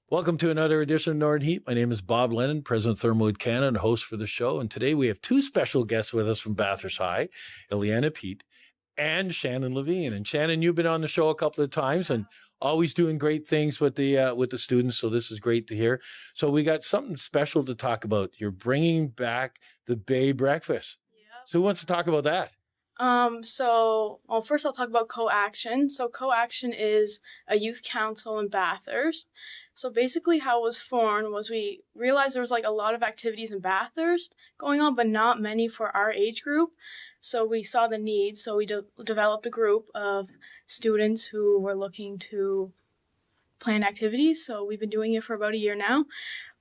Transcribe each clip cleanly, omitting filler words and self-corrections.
Welcome to another edition of Northern Heat. My name is Bob Lennon, President of ThermalWood Canada and host for the show. And today we have two special guests with us from Bathurst High, Ileana Pete and Shannon Levine. And Shannon, you've been on the show a couple of times and always doing great things with the students. So this is great to hear. So we got something special to talk about. You're bringing back the Bay Breakfast. Yep. So who wants to talk about that? First I'll talk about Co-Action. So Co-Action is a youth council in Bathurst. So basically how it was formed was we realized there was like a lot of activities in Bathurst going on, but not many for our age group. So we saw the need. So we developed a group of students who were looking to plan activities. So we've been doing it for about a year now,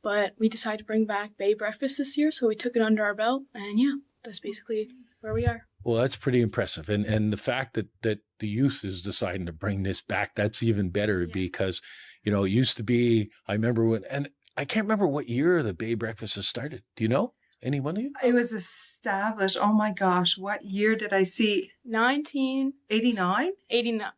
but we decided to bring back Bay Breakfast this year. So we took it under our belt and yeah, that's basically where we are. Well, that's pretty impressive. And the fact that the youth is deciding to bring this back, that's even better because, it used to be, I remember and I can't remember what year the Bay Breakfast has started. Do you know? Anyone of you? It was established. Oh my gosh. What year did I see? 1989? 89?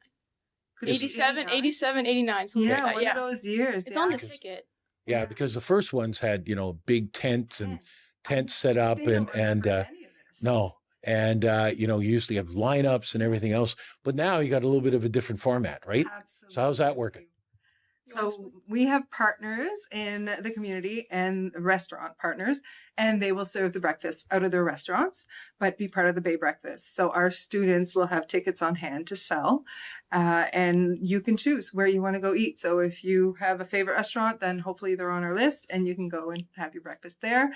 87, 89. Something like that. One of those years. It's on the ticket. Yeah, because the first ones had, big tents and tents set up no. And, you usually have lineups and everything else. But now you got a little bit of a different format, right? Absolutely. So how's that working? So we have partners in the community and restaurant partners, and they will serve the breakfast out of their restaurants, but be part of the Bay Breakfast. So our students will have tickets on hand to sell, and you can choose where you want to go eat. So if you have a favorite restaurant, then hopefully they're on our list and you can go and have your breakfast there.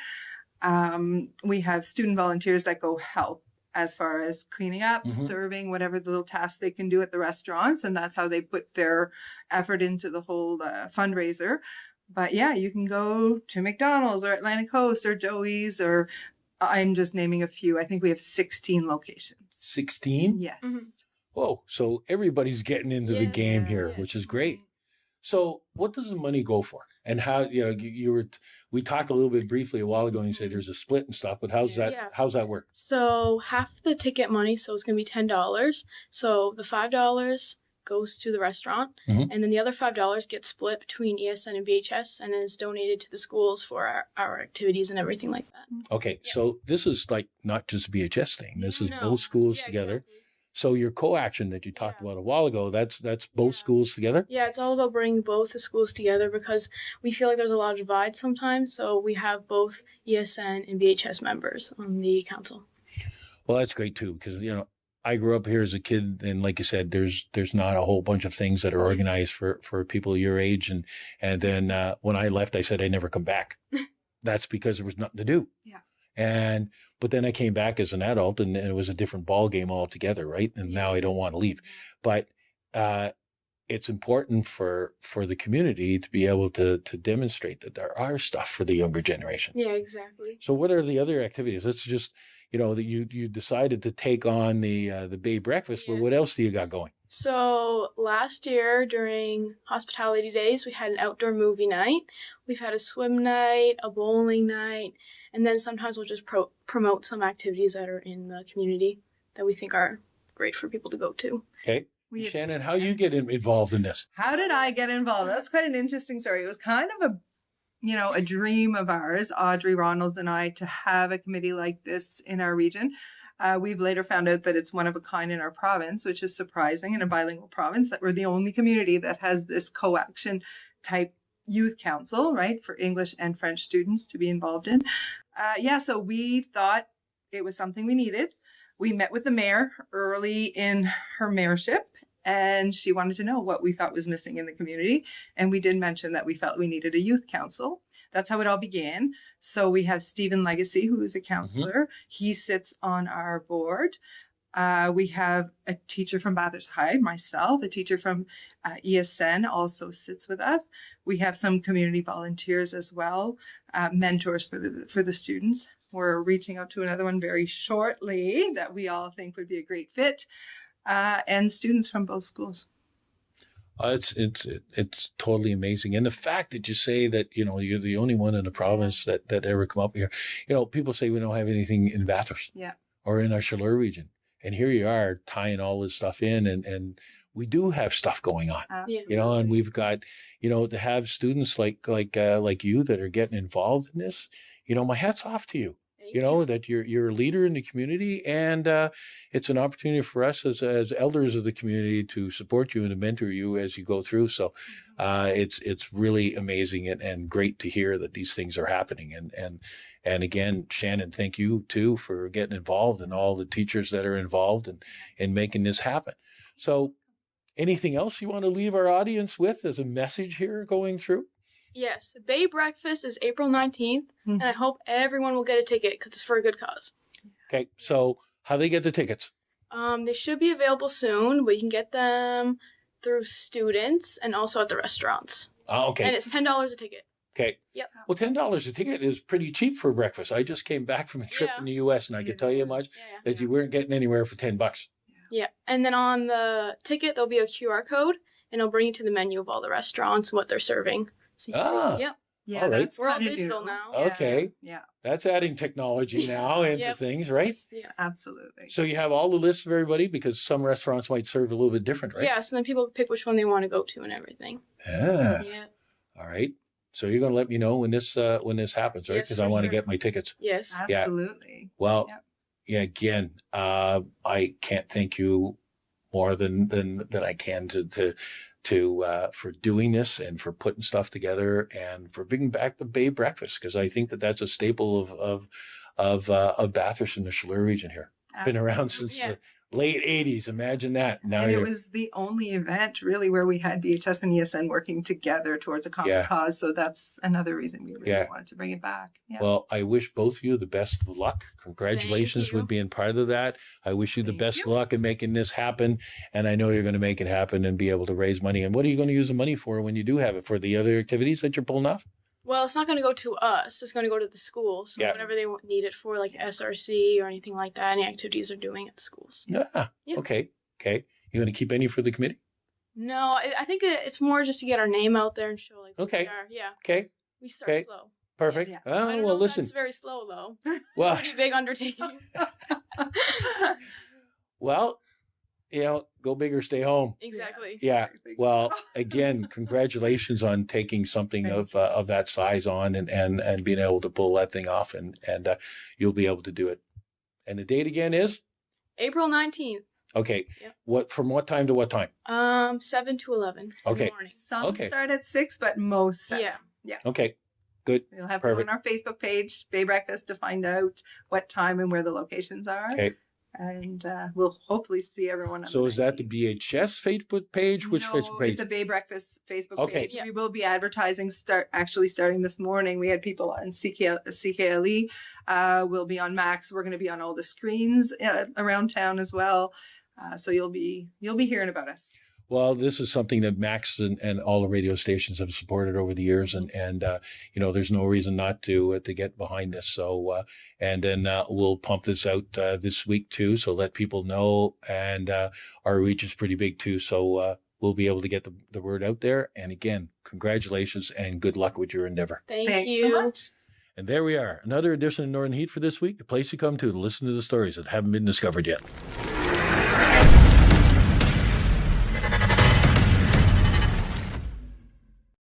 We have student volunteers that go help as far as cleaning up, serving, whatever the little tasks they can do at the restaurants. And that's how they put their effort into the whole fundraiser. But yeah, you can go to McDonald's or Atlantic Coast or Joey's, or I'm just naming a few. I think we have 16 locations. 16? Yes. Mm-hmm. Whoa. So everybody's getting into the game here, which is great. So what does the money go for? And how, we talked a little bit briefly a while ago and you said there's a split and stuff, but how's that work? So half the ticket money, so it's going to be $10. So the $5 goes to the restaurant and then the other $5 gets split between ESN and BHS and is donated to the schools for our activities and everything like that. Okay. Yeah. So this is like not just a BHS thing. This is both schools together. Exactly. So your co-action that you talked about a while ago, that's both schools together? Yeah, it's all about bringing both the schools together because we feel like there's a lot of divide sometimes. So we have both ESN and BHS members on the council. Well, that's great too because, I grew up here as a kid and like you said, there's not a whole bunch of things that are organized for people your age. And then when I left, I said I'd never come back. That's because there was nothing to do. Yeah. But then I came back as an adult and it was a different ball game altogether, right? And now I don't want to leave. But it's important for the community to be able to demonstrate that there are stuff for the younger generation. Yeah, exactly. So what are the other activities? Let's just, that you decided to take on the Bay Breakfast, but what else do you got going? So last year during Hospitality Days, we had an outdoor movie night. We've had a swim night, a bowling night, and then sometimes we'll just promote some activities that are in the community that we think are great for people to go to. Okay. Shannon, how you get involved in this? How did I get involved? That's quite an interesting story. It was kind of a dream of ours, Audrey Ronalds and I, to have a committee like this in our region. We've later found out that it's one of a kind in our province, which is surprising in a bilingual province, that we're the only community that has this co-action type youth council, right, for English and French students to be involved in. So we thought it was something we needed. We met with the mayor early in her mayorship, and she wanted to know what we thought was missing in the community. And we did mention that we felt we needed a youth council. That's how it all began. So we have Stephen Legacy, who is a counselor. He sits on our board. We have a teacher from Bathurst High, myself, a teacher from ESN also sits with us. We have some community volunteers as well, mentors for the students. We're reaching out to another one very shortly that we all think would be a great fit, and students from both schools. It's totally amazing. And the fact that you say that, you're the only one in the province that ever come up here, people say we don't have anything in Bathurst or in our Chaleur region. And here you are tying all this stuff in. And we do have stuff going on. Yeah. You know, and we've got, you know, to have students like you that are getting involved in this, you know, my hat's off to you. Thank You know, that you're a leader in the community, and it's an opportunity for us as elders of the community to support you and to mentor you as you go through. So it's really amazing and great to hear that these things are happening. And again, Shannon, thank you too for getting involved, and all the teachers that are involved in making this happen. So anything else you want to leave our audience with as a message here going through? Yes, Bay Breakfast is April 19th, and I hope everyone will get a ticket because it's for a good cause. Okay, so how they get the tickets? They should be available soon, but you can get them through students and also at the restaurants. Oh, okay. And it's $10 a ticket. Okay. Yep. Well, $10 a ticket is pretty cheap for breakfast. I just came back from a trip Yeah. in the U.S. and I can tell you much Yeah. that you weren't getting anywhere for $10. Yeah, and then on the ticket there'll be a QR code, and it'll bring you to the menu of all the restaurants and what they're serving. So Ah. Yeah, All right. that's We're all kinda digital new. now. Okay. Yeah, That's adding technology now into Yep. things, right? absolutely. So you have all the lists of everybody, because some restaurants might serve a little bit different, right? Yeah, so then people pick which one they want to go to and everything. Ah. Yeah. All right. So you're going to let me know when this happens, right? Yes, Because for I want to sure. get my tickets. Yes. Yeah. Absolutely. Well, Yep. yeah. Again, I can't thank you more than I can for doing this and for putting stuff together and for bringing back the Bay Breakfast, because I think that's a staple of Bathurst in the Chaleur region here. Been around since Yeah. the late 80s. Imagine that. Now And it you're was the only event really where we had BHS and ESN working together towards a common Yeah. cause. So that's another reason we really Yeah. wanted to bring it back. Yeah. well. I wish both of you the best of luck. Congratulations Thank you. with being part of that. I wish you the Thank best you. of luck in making this happen, and I know you're going to make it happen and be able to raise money. And what are you going to use the money for when you do have it? For the other activities that you're pulling off? Well, it's not going to go to us. It's going to go to the schools. So Yeah. whatever they need it for, like SRC or anything like that, any activities they're doing at the schools. Ah, Yeah. Okay. You going to keep any for the committee? No, I think it's more just to get our name out there and show like who Okay. we are. Yeah, Okay. we start Okay. slow. Perfect. Yeah. I Oh, don't know well, if listen. that's very slow though. Well, Pretty big undertaking. well, go big or stay home. Exactly. Yeah. Very big. Well, again, congratulations on taking something of that size on and being able to pull that thing off, and you'll be able to do it. And the date again is? April 19th. Okay. Yep. From what time to what time? 7 to 11 in Okay. the morning. Some Okay. start at 6, but most 7. Yeah. Okay. Good. You'll have to go Perfect. on our Facebook page, Bay Breakfast, to find out what time and where the locations are. Okay. And we'll hopefully see everyone. On So is that the 19th. BHS Facebook page? Which No, Facebook page? It's a Bay Breakfast Facebook Okay. page. Yeah. We will be advertising starting this morning. We had people on CKLE. We'll be on Max. We're going to be on all the screens around town as well. So you'll be hearing about us. Well, this is something that Max and all the radio stations have supported over the years, and there's no reason not to get behind this. So, and then we'll pump this out this week too, so let people know. And our reach is pretty big too, so we'll be able to get the word out there. And again, congratulations and good luck with your endeavor. Thanks you so much. And there we are, another edition of Northern Heat for this week, the place you come to listen to the stories that haven't been discovered yet.